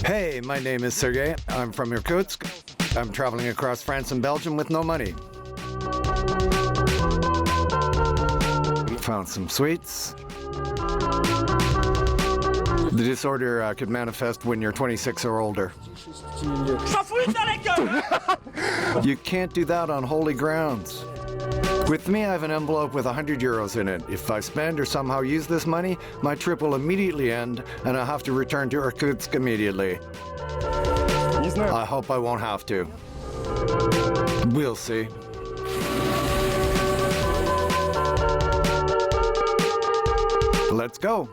Hey, my name is Sergey. I'm from Irkutsk. I'm traveling across France and Belgium with no money. Found some sweets. The disorder could manifest when you're 26 or older. You can't do that on holy grounds. With me, I have an envelope with 100 euros in it. If I spend or somehow use this money, my trip will immediately end, and I'll have to return to Irkutsk immediately. I hope I won't have to. We'll see. Let's go.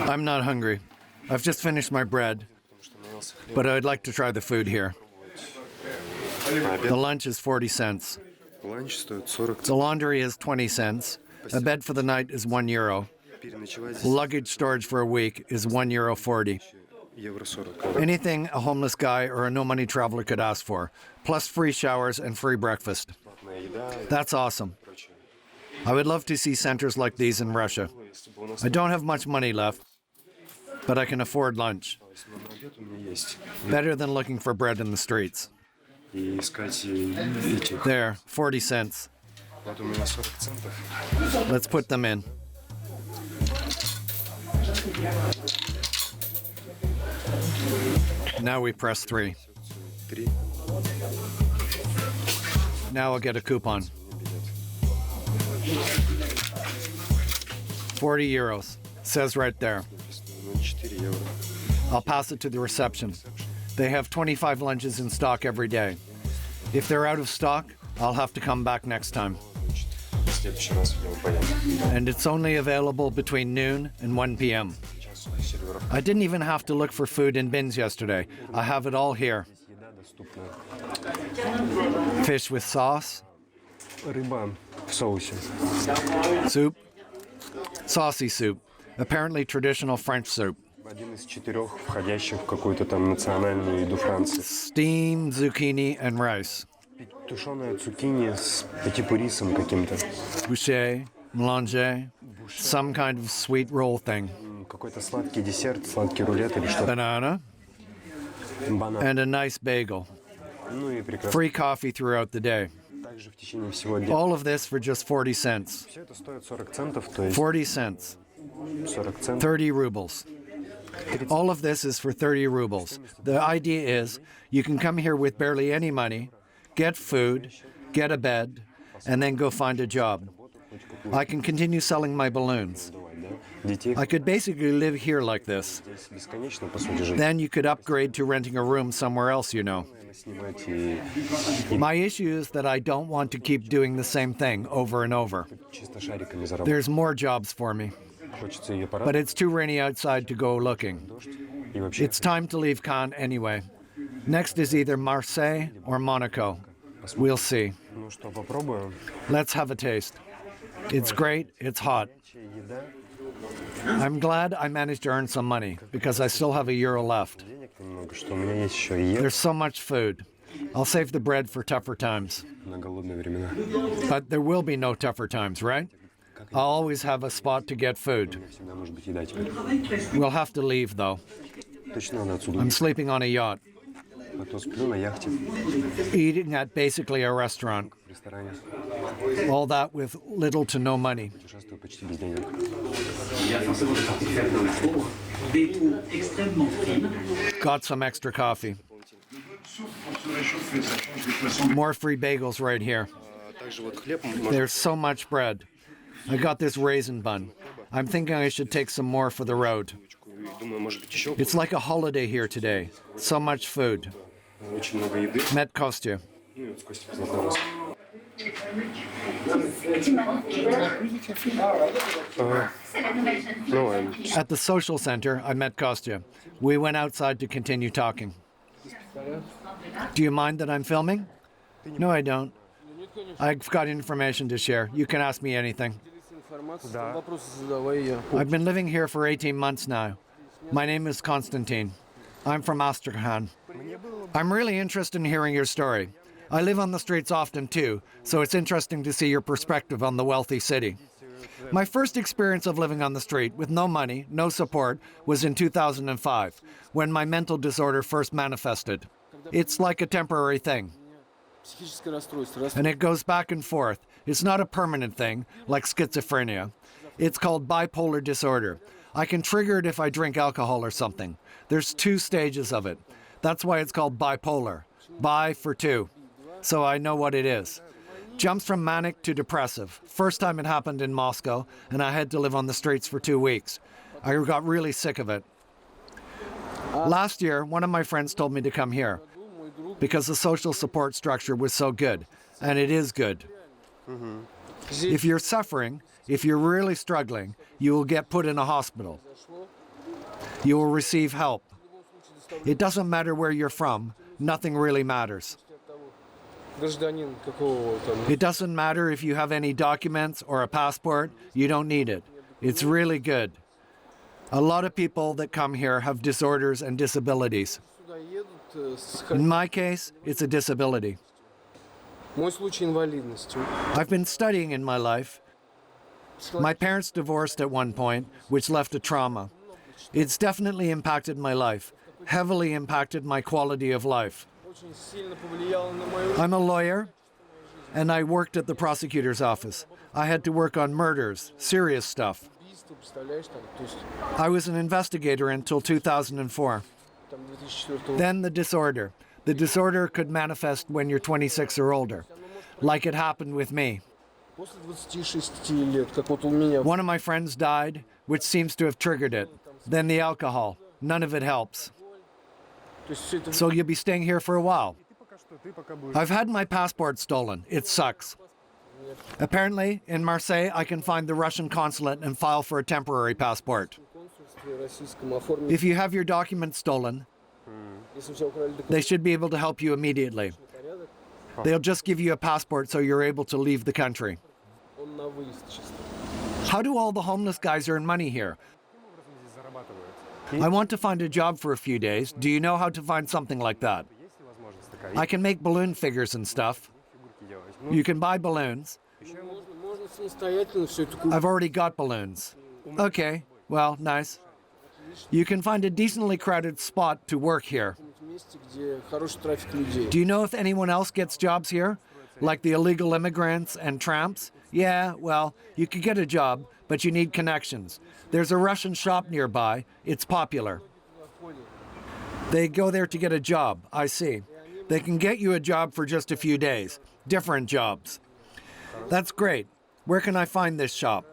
I'm not hungry. I've just finished my bread, but I'd like to try the food here. The lunch is 40 cents. The laundry is 20 cents. A bed for the night is €1. Luggage storage for a week is €1.40. Anything a homeless guy or a no-money traveler could ask for, plus free showers and free breakfast. That's awesome. I would love to see centers like these in Russia. I don't have much money left, but I can afford lunch. Better than looking for bread in the streets. There, 40 cents. Let's put them in. Now we press 3. Now I'll get a coupon. 40 euros. Says right there. I'll pass it to the reception. They have 25 lunches in stock every day. If they're out of stock, I'll have to come back next time. And it's only available between noon and 1 p.m. I didn't even have to look for food in bins yesterday. I have it all here. Fish with sauce. Soup. Saucy soup. Apparently traditional French soup. Steamed zucchini and rice. Boucher, mélanger, some kind of sweet roll thing. Banana. And a nice bagel. Free coffee throughout the day. All of this for just 40 cents. 40 cents. 30 rubles. All of this is for 30 rubles. The idea is you can come here with barely any money, get food, get a bed, and then go find a job. I can continue selling my balloons. I could basically live here like this. Then you could upgrade to renting a room somewhere else, you know. My issue is that I don't want to keep doing the same thing over and over. There's more jobs for me. But it's too rainy outside to go looking. It's time to leave Cannes anyway. Next is either Marseille or Monaco. We'll see. Let's have a taste. It's great, it's hot. I'm glad I managed to earn some money because I still have €1 left. There's so much food. I'll save the bread for tougher times. But there will be no tougher times, right? I'll always have a spot to get food. We'll have to leave, though. I'm sleeping on a yacht. Eating at basically a restaurant. All that with little to no money. Got some extra coffee. More free bagels right here. There's so much bread. I got this raisin bun. I'm thinking I should take some more for the road. It's like a holiday here today. So much food. Met Kostya. At the social center, I met Kostya. We went outside to continue talking. Do you mind that I'm filming? No, I don't. I've got information to share. You can ask me anything. I've been living here for 18 months now. My name is Konstantin. I'm from Astrakhan. I'm really interested in hearing your story. I live on the streets often too, so it's interesting to see your perspective on the wealthy city. My first experience of living on the street with no money, no support, was in 2005, when my mental disorder first manifested. It's like a temporary thing. And it goes back and forth. It's not a permanent thing, like schizophrenia. It's called bipolar disorder. I can trigger it if I drink alcohol or something. There's 2 stages of it. That's why it's called bipolar. Bi for 2. So I know what it is. Jumps from manic to depressive. First time it happened in Moscow, and I had to live on the streets for 2 weeks. I got really sick of it. Last year, one of my friends told me to come here because the social support structure was so good, and it is good. If you're suffering, if you're really struggling, you will get put in a hospital. You will receive help. It doesn't matter where you're from, nothing really matters. It doesn't matter if you have any documents or a passport, you don't need it. It's really good. A lot of people that come here have disorders and disabilities. In my case, it's a disability. I've been studying in my life. My parents divorced at one point, which left a trauma. It's definitely impacted my life, heavily impacted my quality of life. I'm a lawyer, and I worked at the prosecutor's office. I had to work on murders, serious stuff. I was an investigator until 2004. Then the disorder. The disorder could manifest when you're 26 or older, like it happened with me. One of my friends died, which seems to have triggered it. Then the alcohol. None of it helps. So you'll be staying here for a while. I've had my passport stolen. It sucks. Apparently, in Marseille, I can find the Russian consulate and file for a temporary passport. If you have your documents stolen, they should be able to help you immediately. They'll just give you a passport so you're able to leave the country. How do all the homeless guys earn money here? I want to find a job for a few days. Do you know how to find something like that? I can make balloon figures and stuff. You can buy balloons. I've already got balloons. Okay, well, nice. You can find a decently crowded spot to work here. Do you know if anyone else gets jobs here? Like the illegal immigrants and tramps? Yeah, well, you could get a job, but you need connections. There's a Russian shop nearby. It's popular. They go there to get a job. I see. They can get you a job for just a few days. Different jobs. That's great. Where can I find this shop?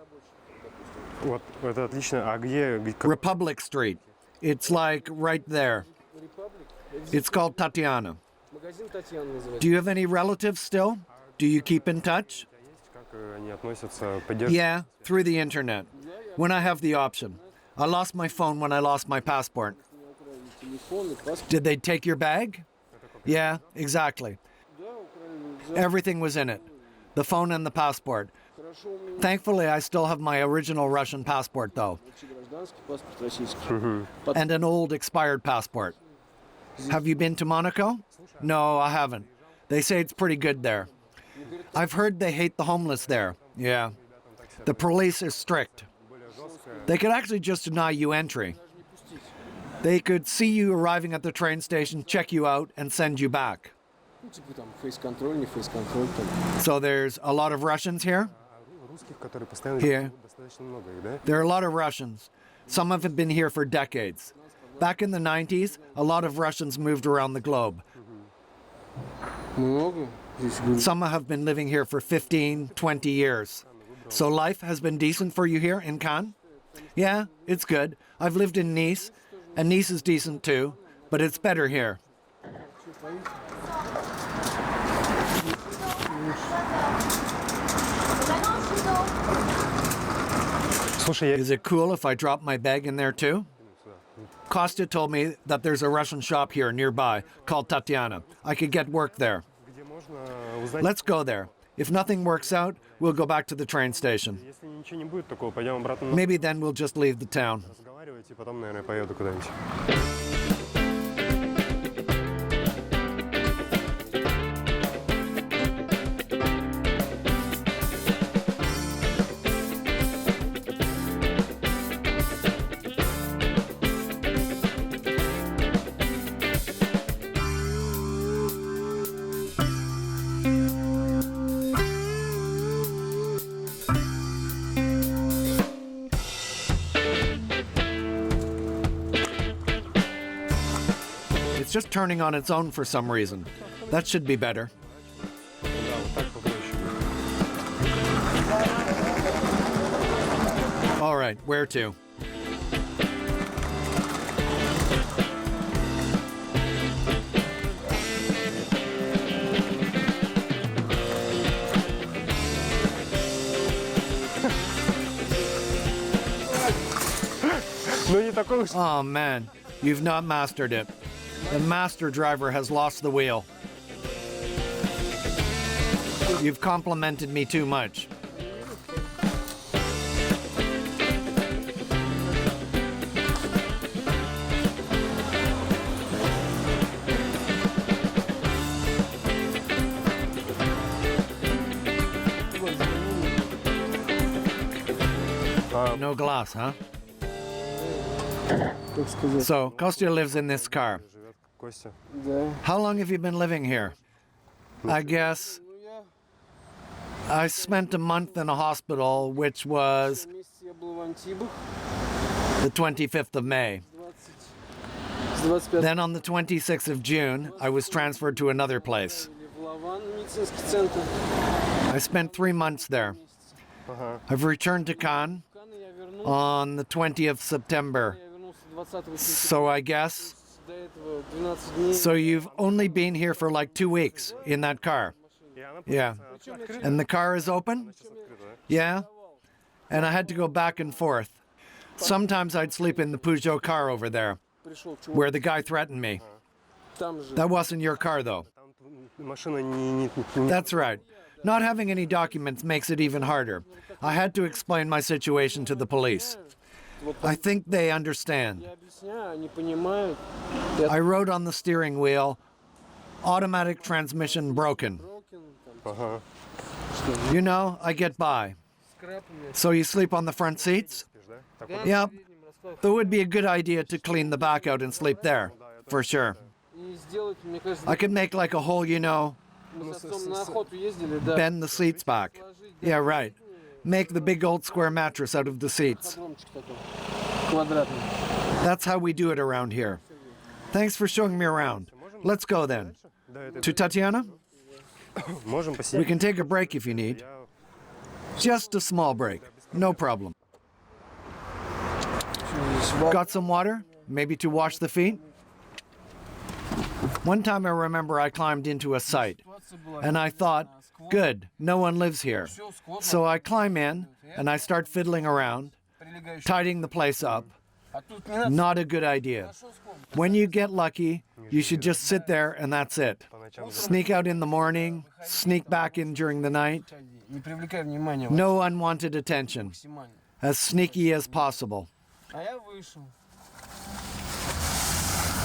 Republic Street. It's like right there. It's called Tatiana. Do you have any relatives still? Do you keep in touch? Yeah, through the internet. When I have the option. I lost my phone when I lost my passport. Did they take your bag? Yeah, exactly. Everything was in it. The phone and the passport. Thankfully, I still have my original Russian passport, though. And an old expired passport. Have you been to Monaco? No, I haven't. They say it's pretty good there. I've heard they hate the homeless there. Yeah. The police is strict. They could actually just deny you entry. They could see you arriving at the train station, check you out, and send you back. So there's a lot of Russians here? Here. There are a lot of Russians. Some have been here for decades. Back in the 90s, a lot of Russians moved around the globe. Some have been living here for 15, 20 years. So life has been decent for you here in Cannes? Yeah, it's good. I've lived in Nice, and Nice is decent too, but it's better here. Is it cool if I drop my bag in there too? Kostya told me that there's a Russian shop here nearby called Tatiana. I could get work there. Let's go there. If nothing works out, we'll go back to the train station. Maybe then we'll just leave the town. It's just turning on its own for some reason. That should be better. All right, where to? Oh man, you've not mastered it. The master driver has lost the wheel. You've complimented me too much. No glass, huh? So, Kostya lives in this car. How long have you been living here? I guess I spent a month in a hospital, which was the 25th of May. Then on the 26th of June, I was transferred to another place. I spent 3 months there. I've returned to Cannes on the 20th of September. So I guess... So you've only been here for like 2 weeks in that car? Yeah. And the car is open? Yeah. And I had to go back and forth. Sometimes I'd sleep in the Peugeot car over there, where the guy threatened me. That wasn't your car, though. That's right. Not having any documents makes it even harder. I had to explain my situation to the police. I think they understand. I wrote on the steering wheel, automatic transmission broken. You know, I get by. So you sleep on the front seats? Yep. It would be a good idea to clean the back out and sleep there, for sure. I could make like a hole, you know, bend the seats back. Yeah, right. Make the big old square mattress out of the seats. That's how we do it around here. Thanks for showing me around. Let's go then. To Tatiana? We can take a break if you need. Just a small break. No problem. Got some water? Maybe to wash the feet? One time I remember I climbed into a site, and I thought, good, no one lives here. So I climb in, and I start fiddling around, tidying the place up. Not a good idea. When you get lucky, you should just sit there and that's it. Sneak out in the morning, sneak back in during the night. No unwanted attention. As sneaky as possible.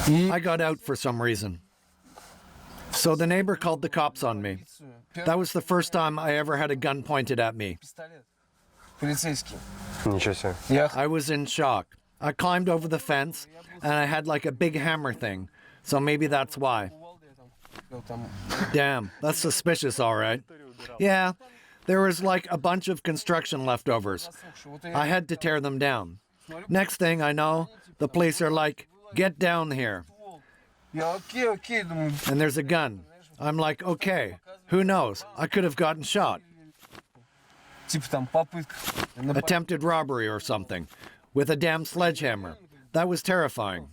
I got out for some reason. So the neighbor called the cops on me. That was the first time I ever had a gun pointed at me. I was in shock. I climbed over the fence, and I had like a big hammer thing. So maybe that's why. Damn, that's suspicious, all right. Yeah, there was like a bunch of construction leftovers. I had to tear them down. Next thing I know, the police are like, get down here. And there's a gun. I'm like, okay, who knows? I could have gotten shot. Типа там попытка. Attempted robbery or something, with a damn sledgehammer. That was terrifying.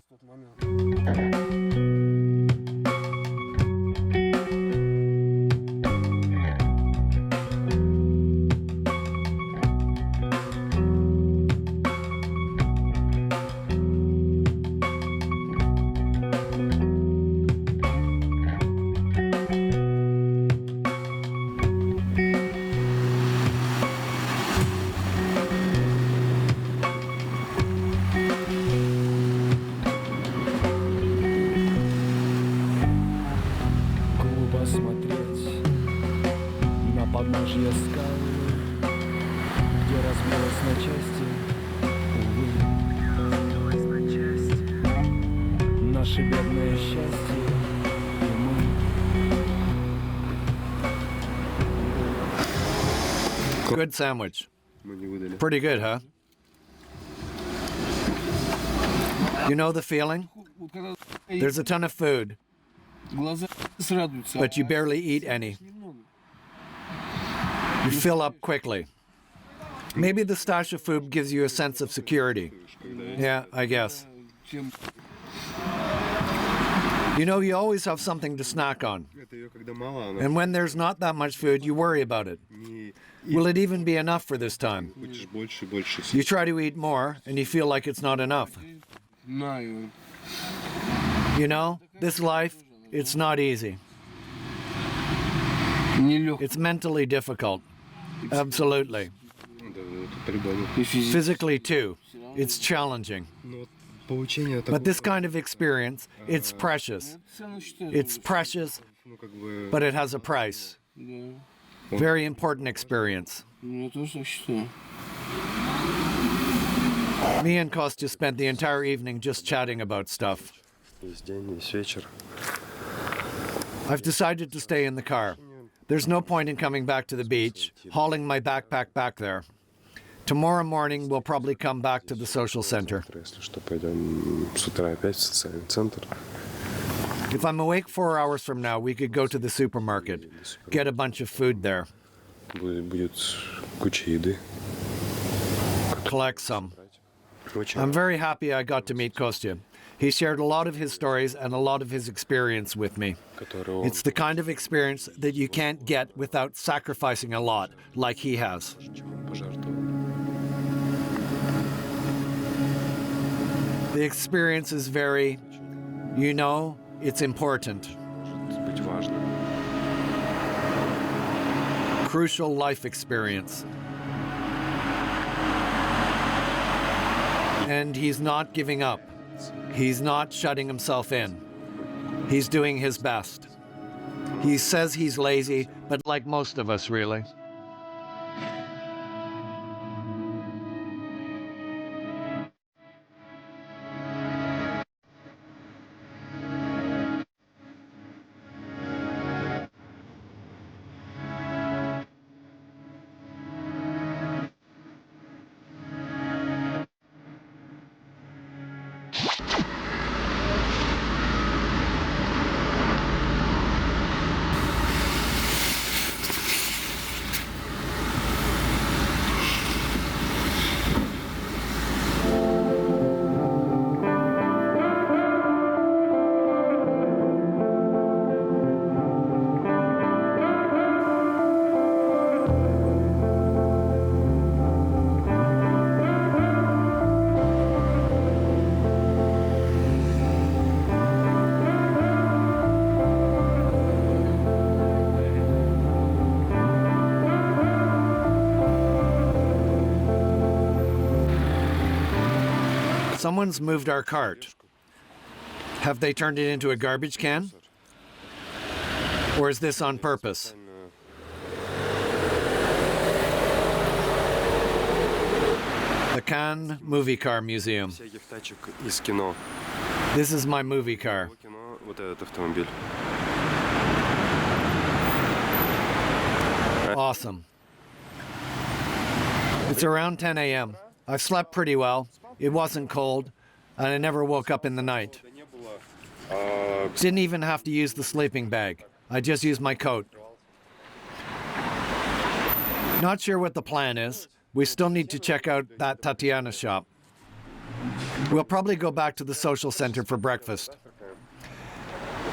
Смотреть на подножье скалы, где разбилась на части, увы, наше бедное счастье и мы. Good sandwich. Pretty good, huh? You know the feeling? There's a ton of food, but you barely eat any. You fill up quickly. Maybe the stash of food gives you a sense of security. Yeah, I guess. You know, you always have something to snack on. And when there's not that much food, you worry about it. Will it even be enough for this time? You try to eat more, and you feel like it's not enough. You know, this life, it's not easy. It's mentally difficult. Absolutely. Physically too. It's challenging. But this kind of experience, it's precious. It's precious, but it has a price. Very important experience. Me and Kostya spent the entire evening just chatting about stuff. I've decided to stay in the car. There's no point in coming back to the beach, hauling my backpack back there. Tomorrow morning, we'll probably come back to the social center. If I'm awake 4 hours from now, we could go to the supermarket, get a bunch of food there. Collect some. I'm very happy I got to meet Kostya. He shared a lot of his stories and a lot of his experience with me. It's the kind of experience that you can't get without sacrificing a lot, like he has. The experience is very, you know, it's important. Crucial life experience. And he's not giving up. He's not shutting himself in. He's doing his best. He says he's lazy, but like most of us, really. Someone's moved our cart. Have they turned it into a garbage can? Or is this on purpose? The Cannes Movie Car Museum. This is my movie car. Awesome. It's around 10 a.m. I've slept pretty well. It wasn't cold, and I never woke up in the night. Didn't even have to use the sleeping bag. I just used my coat. Not sure what the plan is. We still need to check out that Tatiana shop. We'll probably go back to the social center for breakfast.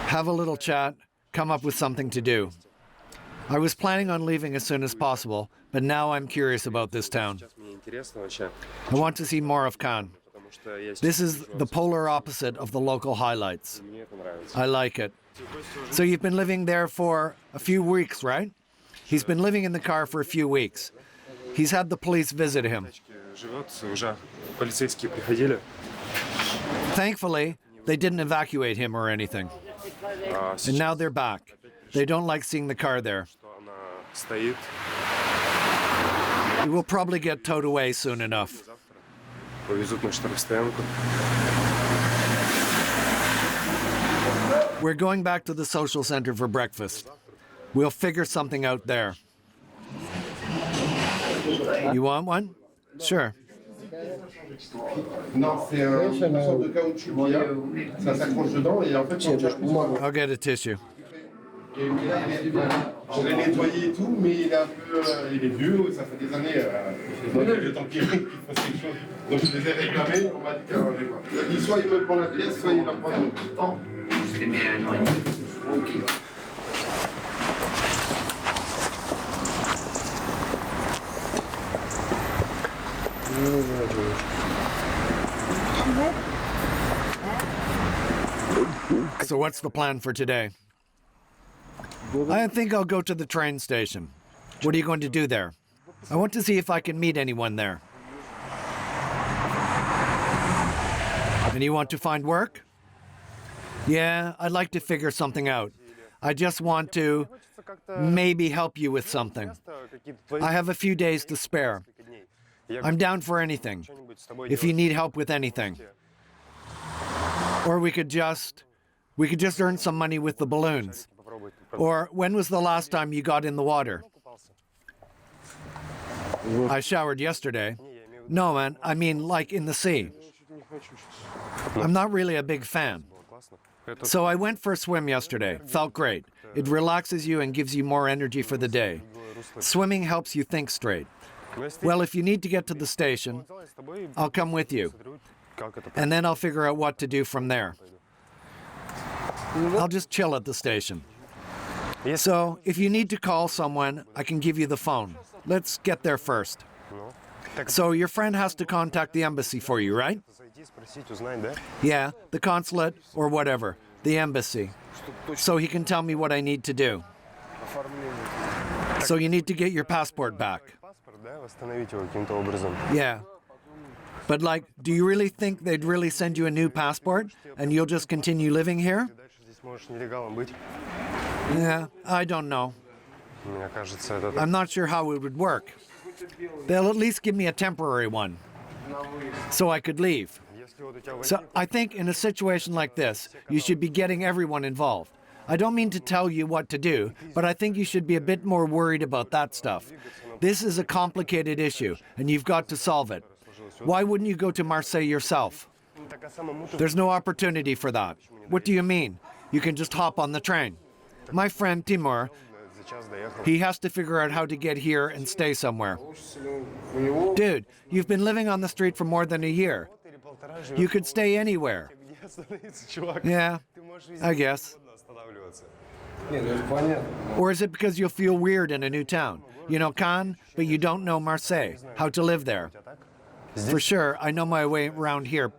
Have a little chat, come up with something to do. I was planning on leaving as soon as possible, but now I'm curious about this town. I want to see more of Cannes. This is the polar opposite of the local highlights. I like it. So you've been living there for a few weeks, right? He's been living in the car for a few weeks. He's had the police visit him. Thankfully, they didn't evacuate him or anything. And now they're back. They don't like seeing the car there. It will probably get towed away soon enough. We're going back to the social center for breakfast. We'll figure something out there. You want one? Sure. I'll get a tissue. Je l'ai nettoyé et tout, mais il est un peu, il est vieux, ça fait des années. Le temps qu'il fasse quelque chose. Donc je les ai réclamés, on m'a dit qu'il soit il me prend la pièce, soit il va prendre le temps. Je l'ai mis à un an et demi. Ok. So what's the plan for today? I think I'll go to the train station. What are you going to do there? I want to see if I can meet anyone there. And you want to find work? Yeah, I'd like to figure something out. I just want to maybe help you with something. I have a few days to spare. I'm down for anything, if you need help with anything. Or we could just earn some money with the balloons. Or when was the last time you got in the water? I showered yesterday. No, man, I mean like in the sea. I'm not really a big fan. So I went for a swim yesterday. Felt great. It relaxes you and gives you more energy for the day. Swimming helps you think straight. Well, if you need to get to the station, I'll come with you. And then I'll figure out what to do from there. I'll just chill at the station. So, if you need to call someone, I can give you the phone. Let's get there first. So, your friend has to contact the embassy for you, right? Yeah, the consulate or whatever, the embassy. So he can tell me what I need to do. So you need to get your passport back. Yeah. But like, do you really think they'd really send you a new passport and you'll just continue living here? Yeah, I don't know. I'm not sure how it would work. They'll at least give me a temporary one, so I could leave. So I think in a situation like this, you should be getting everyone involved. I don't mean to tell you what to do, but I think you should be a bit more worried about that stuff. This is a complicated issue, and you've got to solve it. Why wouldn't you go to Marseille yourself? There's no opportunity for that. What do you mean? You can just hop on the train. My friend Timur, he has to figure out how to get here and stay somewhere. Dude, you've been living on the street for more than a year. You could stay anywhere. Yeah, I guess. Or is it because you'll feel weird in a new town? You know Cannes, but you don't know Marseille, how to live there. For sure, I know my way around here.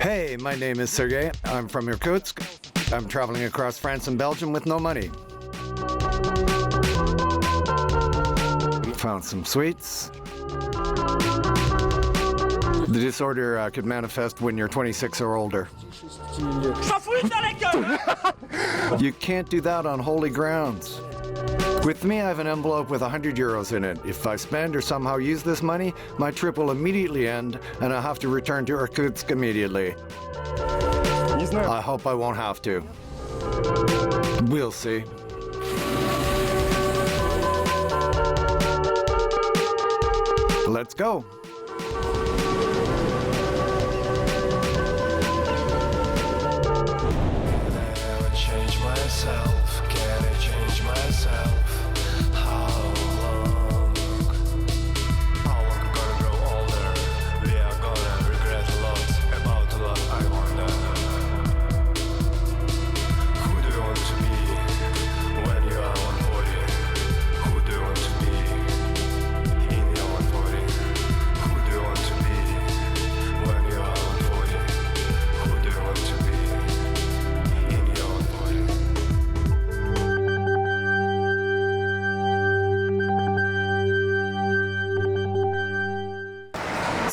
Hey, my name is Sergey. I'm from Irkutsk. I'm traveling across France and Belgium with no money. Found some sweets. The disorder could manifest when you're 26 or older. You can't do that on holy grounds. With me, I have an envelope with 100 euros in it. If I spend or somehow use this money, my trip will immediately end, and I'll have to return to Irkutsk immediately. I hope I won't have to. We'll see. Let's go. Change my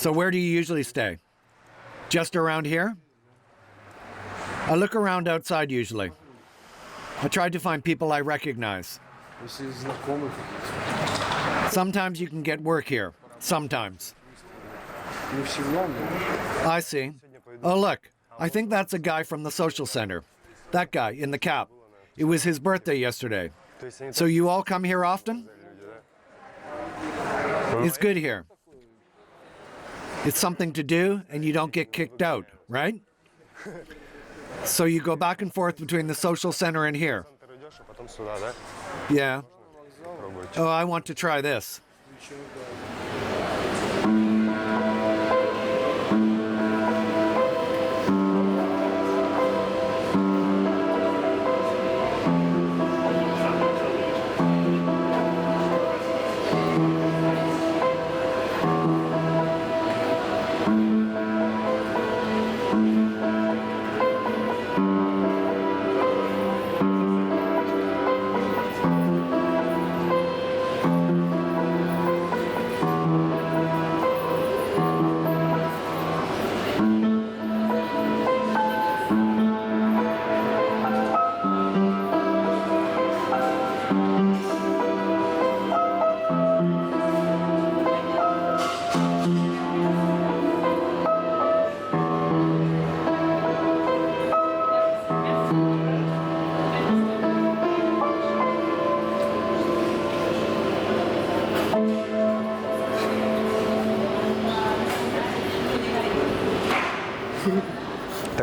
So where do you usually stay? Just around here? I look around outside usually. I try to find people I recognize. Sometimes you can get work here. Sometimes. I see. Oh, look. I think that's a guy from the social center. That guy in the cap. It was his birthday yesterday. So you all come here often? It's good here. It's something to do and you don't get kicked out, right? So you go back and forth between the social center and here. Yeah. Oh, I want to try this.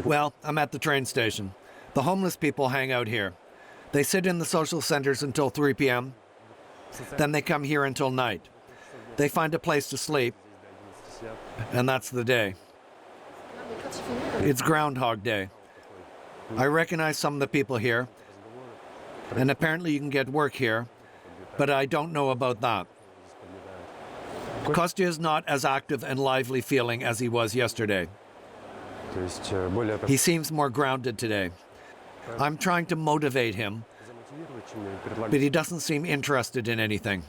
Well, I'm at the train station. The homeless people hang out here. They sit in the social centers until 3 p.m. Then they come here until night. They find a place to sleep, and that's the day. It's Groundhog Day. I recognize some of the people here, and apparently you can get work here, but I don't know about that. Kostya is not as active and lively feeling as he was yesterday. He seems more grounded today. I'm trying to motivate him, but he doesn't seem interested in anything.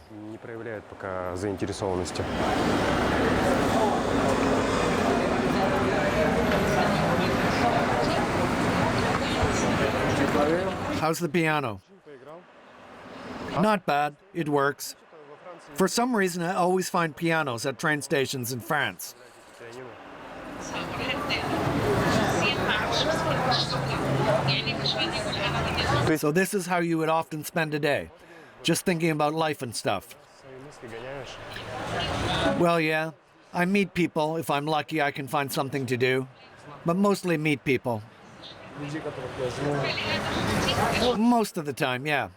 How's the piano? Not bad. It works. For some reason, I always find pianos at train stations in France. So this is how you would often spend a day, just thinking about life and stuff. Well, yeah, I meet people. If I'm lucky, I can find something to do, but mostly meet people. Most of the time, yeah.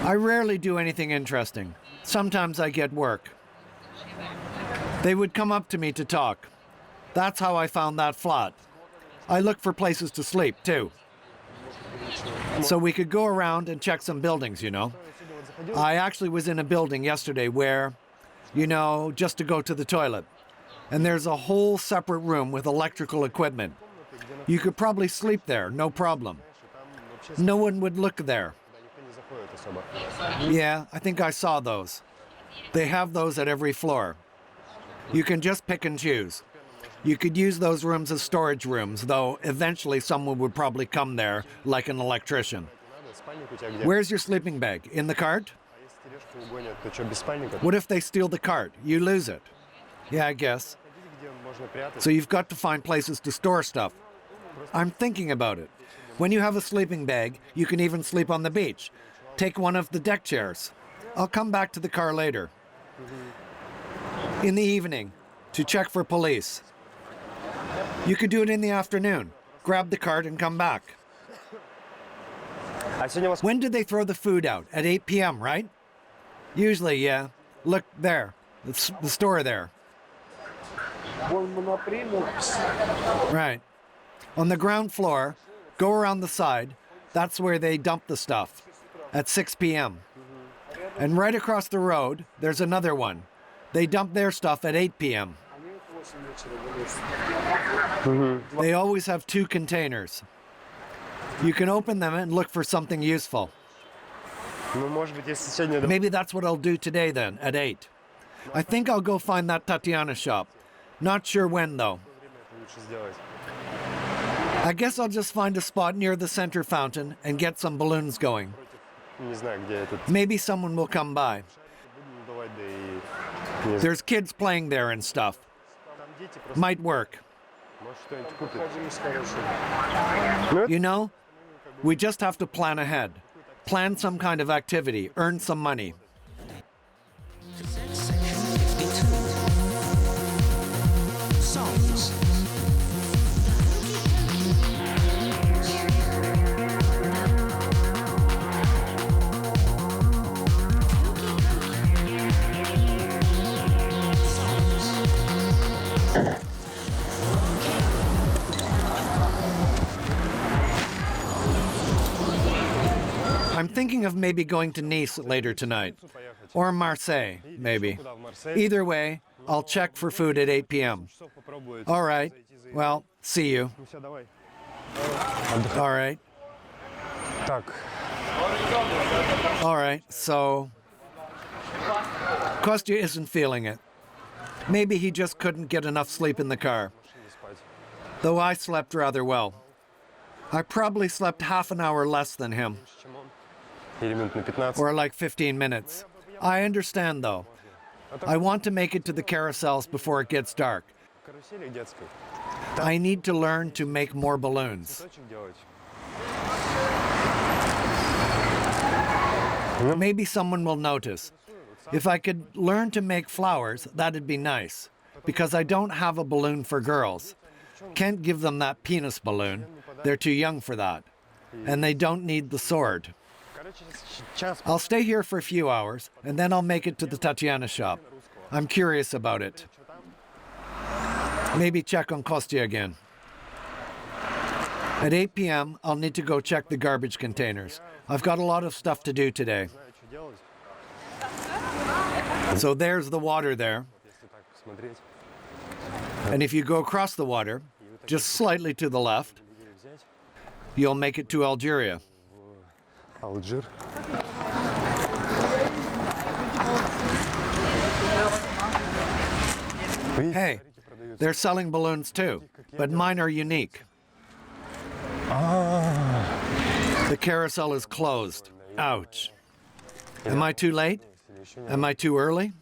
I rarely do anything interesting. Sometimes I get work. They would come up to me to talk. That's how I found that flat. I look for places to sleep, too. So we could go around and check some buildings, you know. I actually was in a building yesterday where, you know, just to go to the toilet. And there's a whole separate room with electrical equipment. You could probably sleep there, no problem. No one would look there. Yeah, I think I saw those. They have those at every floor. You can just pick and choose. You could use those rooms as storage rooms, though eventually someone would probably come there, like an electrician. Where's your sleeping bag? In the cart? What if they steal the cart? You lose it. Yeah, I guess. So you've got to find places to store stuff. I'm thinking about it. When you have a sleeping bag, you can even sleep on the beach. Take one of the deck chairs. I'll come back to the car later. In the evening, to check for police. You could do it in the afternoon. Grab the cart and come back. When did they throw the food out? At 8 p.m., right? Usually, yeah. Look there. The store there. Right. On the ground floor, go around the side. That's where they dump the stuff. At 6 p.m. And right across the road, there's another one. They dump their stuff at 8 p.m. They always have 2 containers. You can open them and look for something useful. Maybe that's what I'll do today then, at 8. I think I'll go find that Tatiana shop. Not sure when, though. I guess I'll just find a spot near the center fountain and get some balloons going. Maybe someone will come by. There's kids playing there and stuff. Might work. You know, we just have to plan ahead. Plan some kind of activity, earn some money. I'm thinking of maybe going to Nice later tonight. Or Marseille, maybe. Either way, I'll check for food at 8 p.m. All right. Well, see you. All right. All right, so... Kostya isn't feeling it. Maybe he just couldn't get enough sleep in the car. Though I slept rather well. I probably slept half an hour less than him. Or like 15 minutes. I understand, though. I want to make it to the carousels before it gets dark. I need to learn to make more balloons. Maybe someone will notice. If I could learn to make flowers, that'd be nice. Because I don't have a balloon for girls. Can't give them that penis balloon. They're too young for that. And they don't need the sword. I'll stay here for a few hours, and then I'll make it to the Tatiana shop. I'm curious about it. Maybe check on Kostya again. At 8 p.m., I'll need to go check the garbage containers. I've got a lot of stuff to do today. So there's the water there. And if you go across the water, just slightly to the left, you'll make it to Algeria. Alger. Hey, they're selling balloons too, but mine are unique. The carousel is closed. Ouch. Am I too late? Am I too early?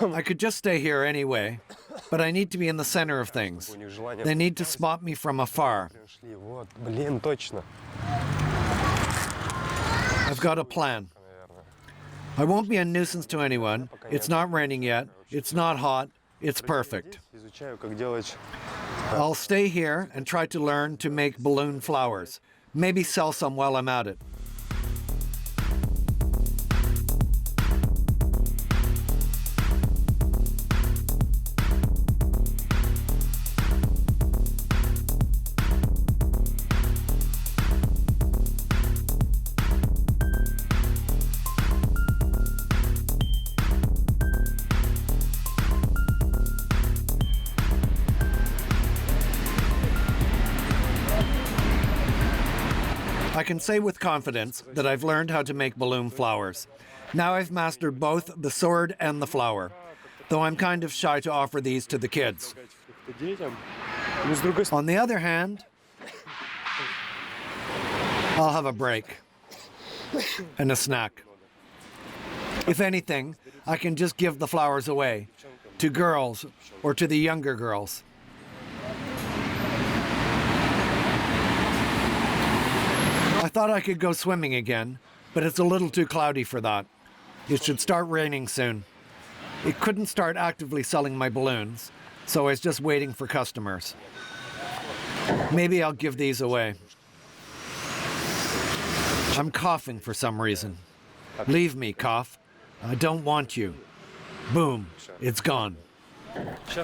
I could just stay here anyway, but I need to be in the center of things. They need to spot me from afar. I've got a plan. I won't be a nuisance to anyone. It's not raining yet. It's not hot. It's perfect. I'll stay here and try to learn to make balloon flowers. Maybe sell some while I'm at it. I can say with confidence that I've learned how to make balloon flowers. Now I've mastered both the sword and the flower, though I'm kind of shy to offer these to the kids. On the other hand, I'll have a break and a snack. If anything, I can just give the flowers away to girls or to the younger girls. I thought I could go swimming again, but it's a little too cloudy for that. It should start raining soon. It couldn't start actively selling my balloons, so I was just waiting for customers. Maybe I'll give these away. I'm coughing for some reason. Leave me, cough. I don't want you. Boom, it's gone.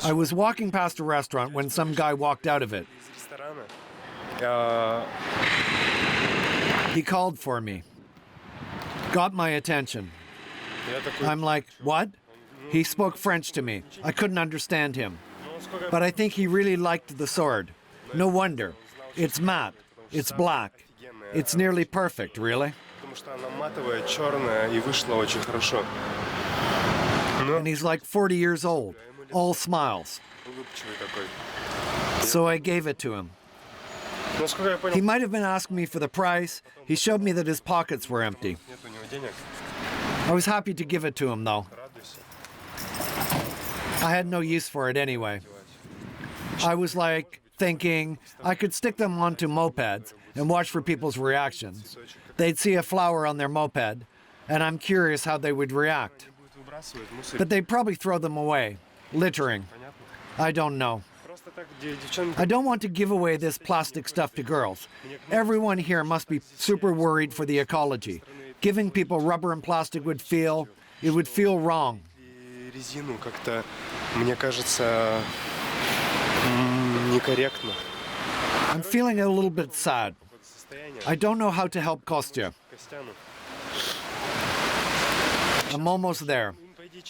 I was walking past a restaurant when some guy walked out of it. He called for me. Got my attention. I'm like, what? He spoke French to me. I couldn't understand him. But I think he really liked the sword. No wonder. It's matte. It's black. It's nearly perfect, really. And he's like 40 years old, all smiles. So I gave it to him. He might have been asking me for the price. He showed me that his pockets were empty. I was happy to give it to him, though. I had no use for it anyway. I was like thinking I could stick them onto mopeds and watch for people's reactions. They'd see a flower on their moped, and I'm curious how they would react. But they'd probably throw them away, littering. I don't know. I don't want to give away this plastic stuff to girls. Everyone here must be super worried for the ecology. Giving people rubber and plastic would feel wrong. I'm feeling a little bit sad. I don't know how to help Kostya. I'm almost there.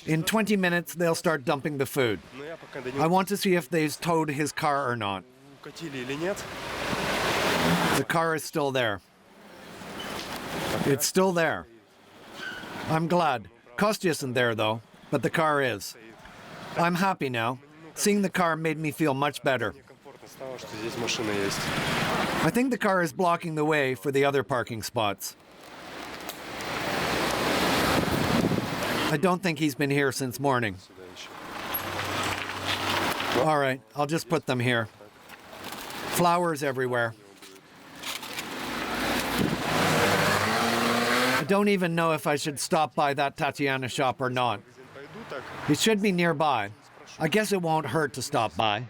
In 20 minutes, they'll start dumping the food. I want to see if they've towed his car or not. The car is still there. It's still there. I'm glad. Kostya isn't there, though, but the car is. I'm happy now. Seeing the car made me feel much better. I think the car is blocking the way for the other parking spots. I don't think he's been here since morning. All right, I'll just put them here. Flowers everywhere. I don't even know if I should stop by that Tatiana shop or not. It should be nearby. I guess it won't hurt to stop by.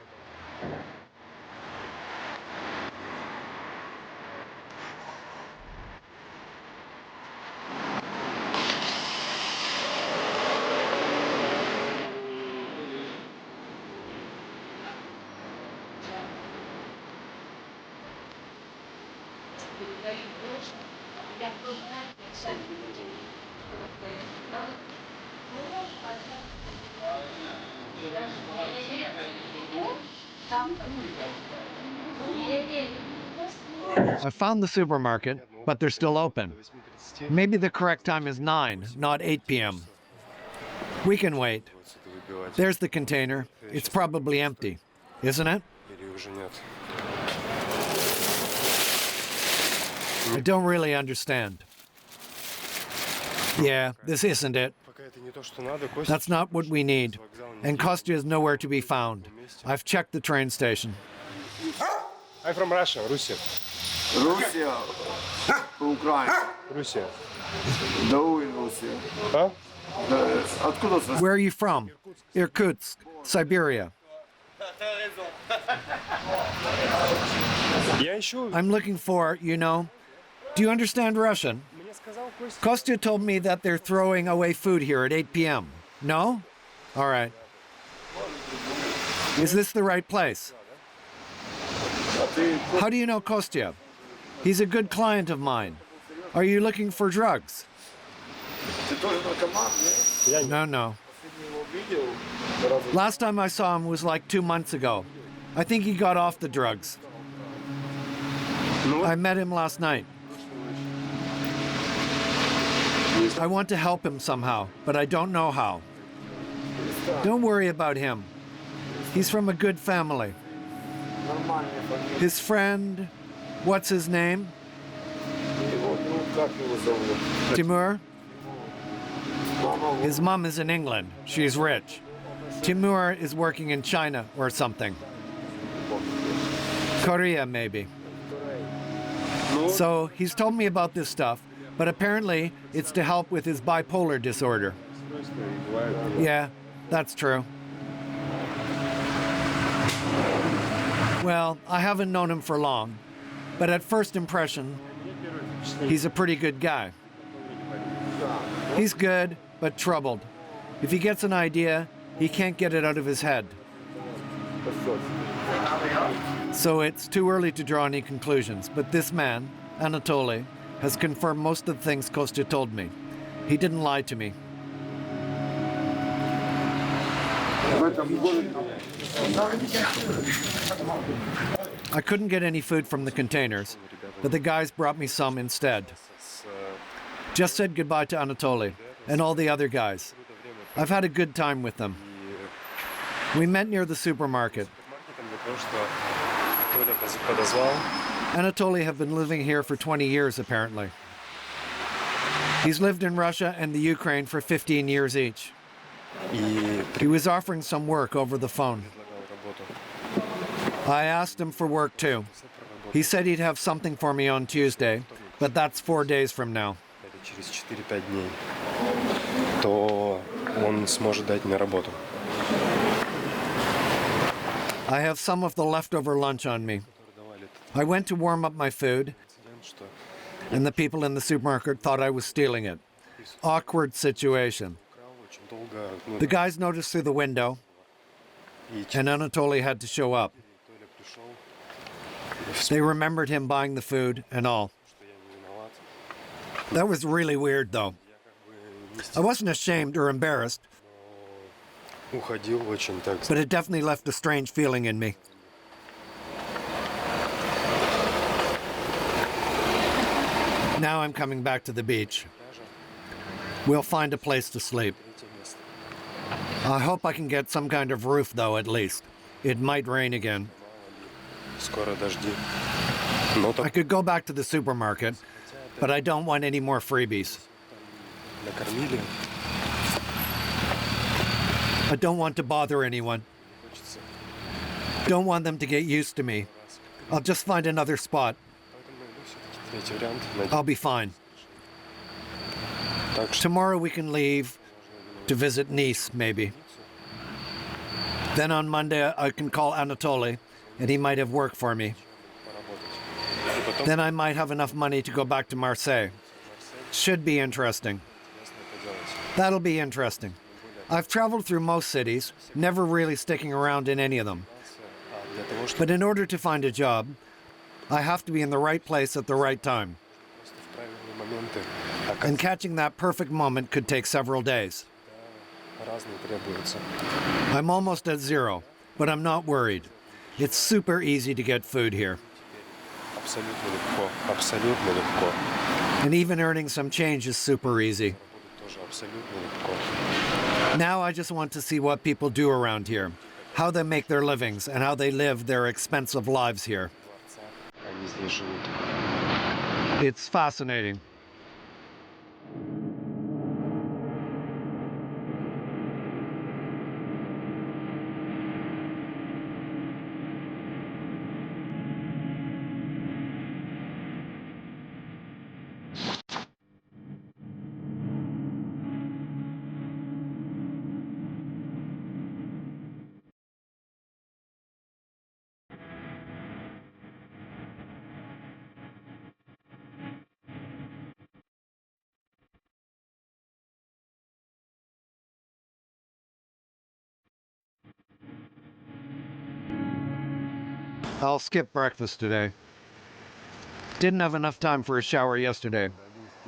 I found the supermarket, but they're still open. Maybe the correct time is 9, not 8 p.m. We can wait. There's the container. It's probably empty, isn't it? I don't really understand. Yeah, this isn't it. That's not what we need. And Kostya is nowhere to be found. I've checked the train station. I'm from Russia, Russia. Russia, Ukraine. Russia. Да, Russia. Huh? Откуда вы? Where are you from? Irkutsk, Siberia. I'm looking for, do you understand Russian? Kostya told me that they're throwing away food here at 8 p.m. No? All right. Is this the right place? How do you know Kostya? He's a good client of mine. Are you looking for drugs? No. Last time I saw him was like 2 months ago. I think he got off the drugs. I met him last night. I want to help him somehow, but I don't know how. Don't worry about him. He's from a good family. His friend, what's his name? Timur? His mom is in England. She's rich. Timur is working in China or something. Korea, maybe. So he's told me about this stuff, but apparently it's to help with his bipolar disorder. Yeah, that's true. Well, I haven't known him for long, but at first impression, he's a pretty good guy. He's good, but troubled. If he gets an idea, he can't get it out of his head. So it's too early to draw any conclusions, but this man, Anatoly, has confirmed most of the things Kostya told me. He didn't lie to me. I couldn't get any food from the containers, but the guys brought me some instead. Just said goodbye to Anatoly and all the other guys. I've had a good time with them. We met near the supermarket. Anatoly have been living here for 20 years, apparently. He's lived in Russia and the Ukraine for 15 years each. He was offering some work over the phone. I asked him for work too. He said he'd have something for me on Tuesday, but that's 4 days from now. Через 4-5 дней, то он сможет дать мне работу. I have some of the leftover lunch on me. I went to warm up my food, and the people in the supermarket thought I was stealing it. Awkward situation. The guys noticed through the window, and Anatoly had to show up. They remembered him buying the food and all. That was really weird, though. I wasn't ashamed or embarrassed, but it definitely left a strange feeling in me. Now I'm coming back to the beach. We'll find a place to sleep. I hope I can get some kind of roof, though, at least. It might rain again. I could go back to the supermarket, but I don't want any more freebies. I don't want to bother anyone. Don't want them to get used to me. I'll just find another spot. I'll be fine. Tomorrow we can leave to visit Nice, maybe. Then on Monday I can call Anatoly, and he might have work for me. Then I might have enough money to go back to Marseille. Should be interesting. That'll be interesting. I've traveled through most cities, never really sticking around in any of them. But in order to find a job, I have to be in the right place at the right time. And catching that perfect moment could take several days. I'm almost at zero, but I'm not worried. It's super easy to get food here. And even earning some change is super easy. Now I just want to see what people do around here, how they make their livings, and how they live their expensive lives here. It's fascinating. I'll skip breakfast today. Didn't have enough time for a shower yesterday.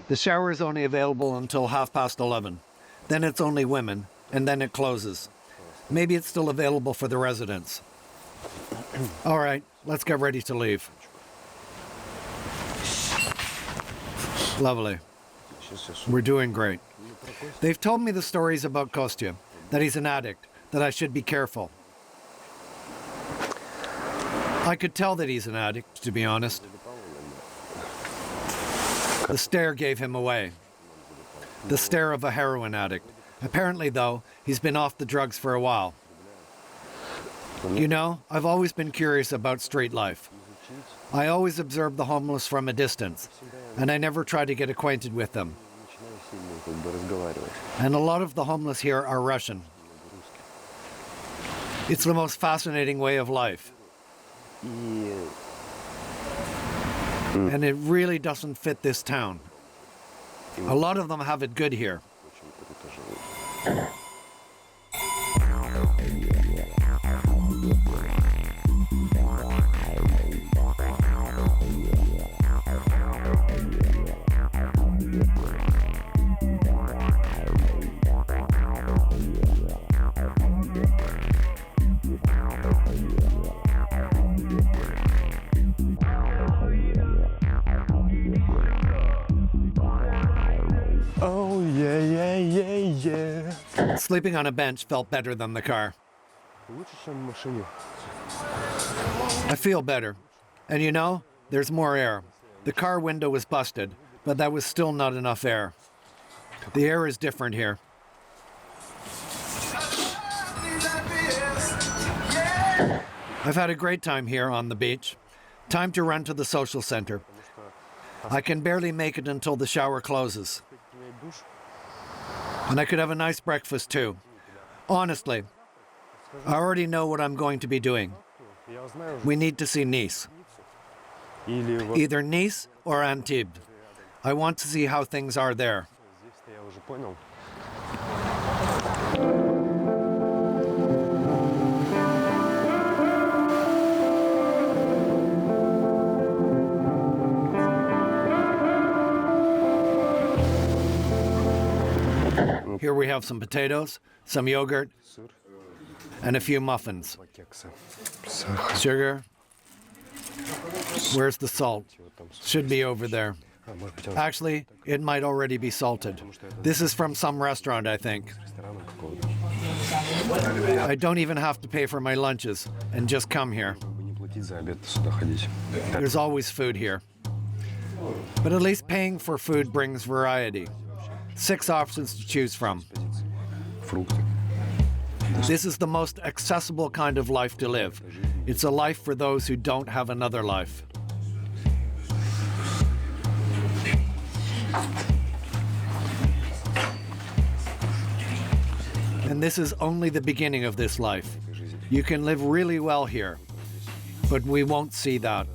The shower is only available until 11:30. Then it's only women, and then it closes. Maybe it's still available for the residents. All right, let's get ready to leave. Lovely. We're doing great. They've told me the stories about Kostya, that he's an addict, that I should be careful. I could tell that he's an addict, to be honest. The stare gave him away. The stare of a heroin addict. Apparently, though, he's been off the drugs for a while. You know, I've always been curious about street life. I always observe the homeless from a distance, and I never try to get acquainted with them. And a lot of the homeless here are Russian. It's the most fascinating way of life. And it really doesn't fit this town. A lot of them have it good here. Sleeping on a bench felt better than the car. Лучше, чем в машине. I feel better. And you know, there's more air. The car window was busted, but that was still not enough air. The air is different here. I've had a great time here on the beach. Time to run to the social center. I can barely make it until the shower closes. And I could have a nice breakfast too. Honestly, I already know what I'm going to be doing. We need to see Nice. Either Nice or Antibes. I want to see how things are there. Я уже понял. Here we have some potatoes, some yogurt, and a few muffins. Кексы. Сахар. Sugar. Where's the salt? Should be over there. Может быть, он Actually, it might already be salted. This is from some restaurant, I think. ресторана какого-то. I don't even have to pay for my lunches and just come here. Бы не платить за обед, сюда ходить. There's always food here. But at least paying for food brings variety. 6 options to choose from. Фрукты. This is the most accessible kind of life to live. It's a life for those who don't have another life. And this is only the beginning of this life. You can live really well here, but we won't see that.